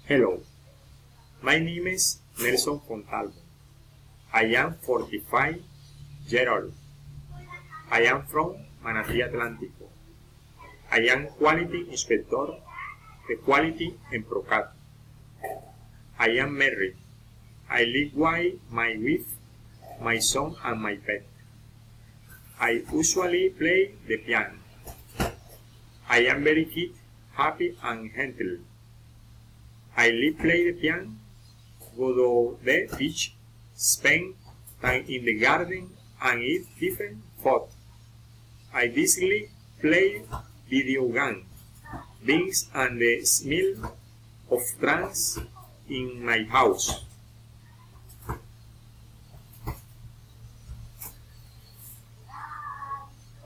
Hello, my name is Nelson Fontalvo. I am 45 years old. I am from Manatí Atlántico. I am quality inspector de quality en Procat. I am married. I live with my wife, my son and my pet. I usually play the piano. I am very fit, happy and healthy. I live play the piano, go to the beach, spend time in the garden and eat different food. I basically play video games, beans and the smell of trance in my house.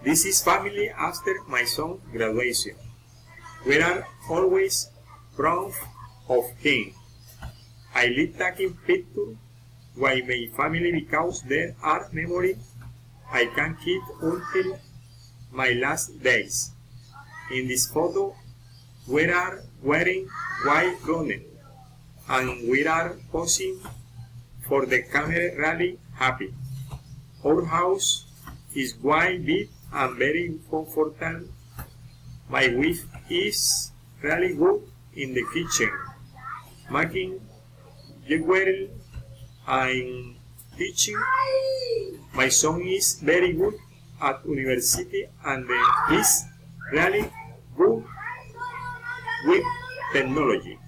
This is family after my son's graduation. We are always proud of him. I live taking pictures with my family because there are memories I can keep until my last days. In this photo, we are wearing white clothes and we are posing for the camera really happy. Our house is white, big and very comfortable. My wife is really good in the kitchen, making jewelry and teaching. My son is very good at university and is really good with technology.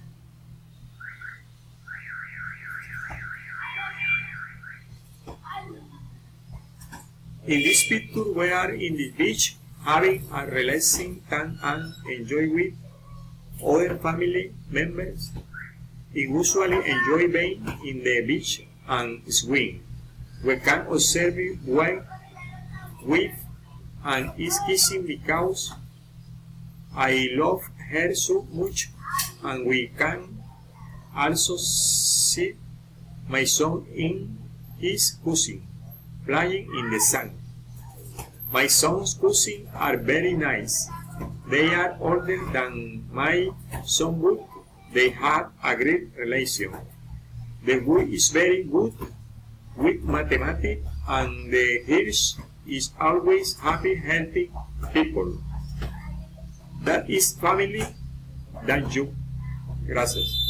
In this picture, we are in the beach having a relaxing time and enjoy with other family members. We usually enjoy being in the beach and swim. We can observe while with and is kissing because I love her so much, and we can also see my son in his cousin playing in the sun. My son's cousins are very nice. They are older than my son, but they have a great relation. The boy is very good with mathematics and the Hirsch is always happy, healthy people. That is family. Thank you. Gracias.